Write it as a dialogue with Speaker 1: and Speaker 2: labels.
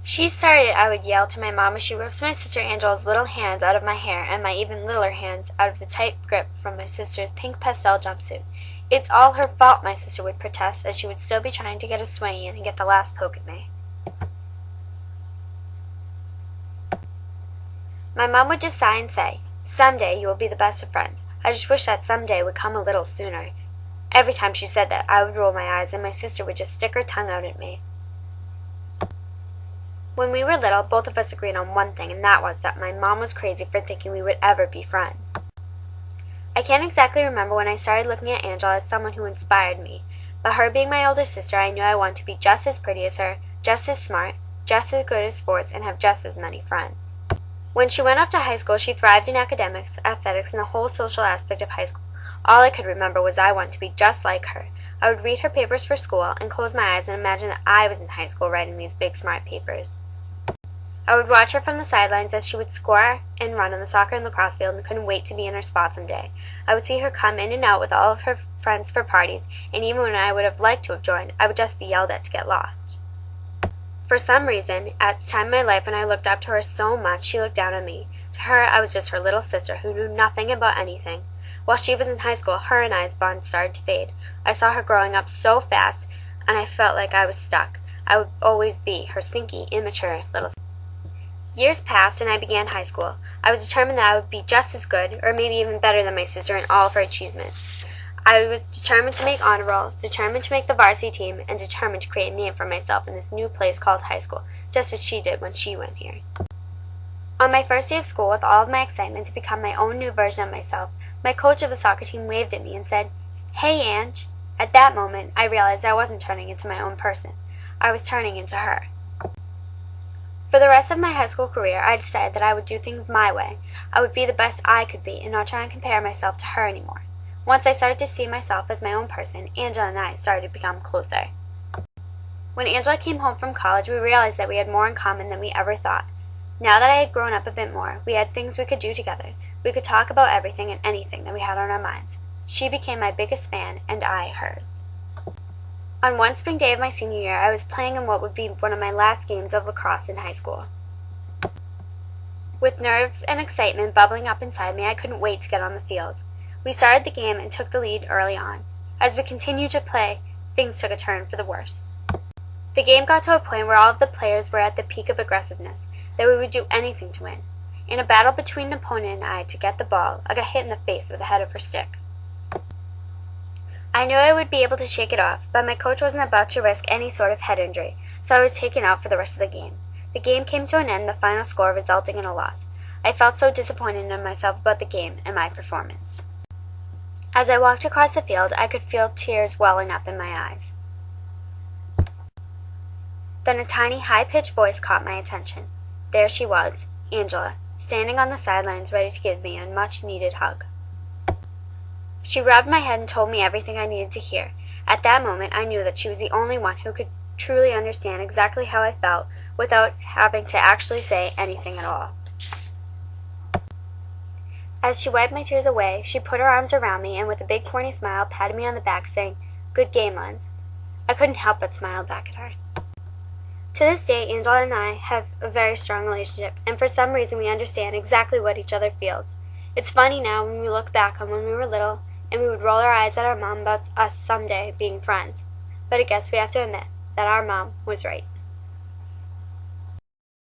Speaker 1: She started, I would yell to my mom as she rips my sister Angela's little hands out of my hair and my even littler hands out of the tight grip from my sister's pink pastel jumpsuit. It's all her fault, my sister would protest as she would still be trying to get a swing in and get the last poke at me. My mom would just sigh and say, "Someday you will be the best of friends. I just wish that someday would come a little sooner." Every time she said that, I would roll my eyes and my sister would just stick her tongue out at me. When we were little, both of us agreed on one thing, and that was that my mom was crazy for thinking we would ever be friends. I can't exactly remember when I started looking at Angela as someone who inspired me, but her being my older sister, I knew I wanted to be just as pretty as her, just as smart, just as good at sports, and have just as many friends. When she went off to high school, she thrived in academics, athletics, and the whole social aspect of high school. All I could remember was I wanted to be just like her. I would read her papers for school and close my eyes and imagine that I was in high school writing these big, smart papers. I would watch her from the sidelines as she would score and run on the soccer and lacrosse field and couldn't wait to be in her spot someday. I would see her come in and out with all of her friends for parties, and even when I would have liked to have joined, I would just be yelled at to get lost. For some reason, at the time in my life when I looked up to her so much, she looked down on me. To her, I was just her little sister who knew nothing about anything. While she was in high school, her and I's bond started to fade. I saw her growing up so fast, and I felt like I was stuck. I would always be her stinky, immature little sister. Years passed and I began high school. I was determined that I would be just as good, or maybe even better than my sister in all of her achievements. I was determined to make honor roll, determined to make the varsity team, and determined to create a name for myself in this new place called high school, just as she did when she went here. On my first day of school, with all of my excitement to become my own new version of myself, my coach of the soccer team waved at me and said, "Hey, Ange." At that moment, I realized I wasn't turning into my own person. I was turning into her. For the rest of my high school career, I decided that I would do things my way. I would be the best I could be and not try and compare myself to her anymore. Once I started to see myself as my own person, Angela and I started to become closer. When Angela came home from college, we realized that we had more in common than we ever thought. Now that I had grown up a bit more, we had things we could do together. We could talk about everything and anything that we had on our minds. She became my biggest fan, and I hers. On one spring day of my senior year, I was playing in what would be one of my last games of lacrosse in high school. With nerves and excitement bubbling up inside me, I couldn't wait to get on the field. We started the game and took the lead early on. As we continued to play, things took a turn for the worse. The game got to a point where all of the players were at the peak of aggressiveness, that we would do anything to win. In a battle between an opponent and I to get the ball, I got hit in the face with the head of her stick. I knew I would be able to shake it off, but my coach wasn't about to risk any sort of head injury, so I was taken out for the rest of the game. The game came to an end, the final score resulting in a loss. I felt so disappointed in myself about the game and my performance. As I walked across the field, I could feel tears welling up in my eyes. Then a tiny, high-pitched voice caught my attention. There she was, Angela, standing on the sidelines ready to give me a much-needed hug. She rubbed my head and told me everything I needed to hear. At that moment, I knew that she was the only one who could truly understand exactly how I felt without having to actually say anything at all. As she wiped my tears away, she put her arms around me and with a big corny smile patted me on the back, saying, "Good game, Lens." I couldn't help but smile back at her. To this day, Angela and I have a very strong relationship, and for some reason we understand exactly what each other feels. It's funny now when we look back on when we were little, and we would roll our eyes at our mom about us someday being friends. But I guess we have to admit that our mom was right.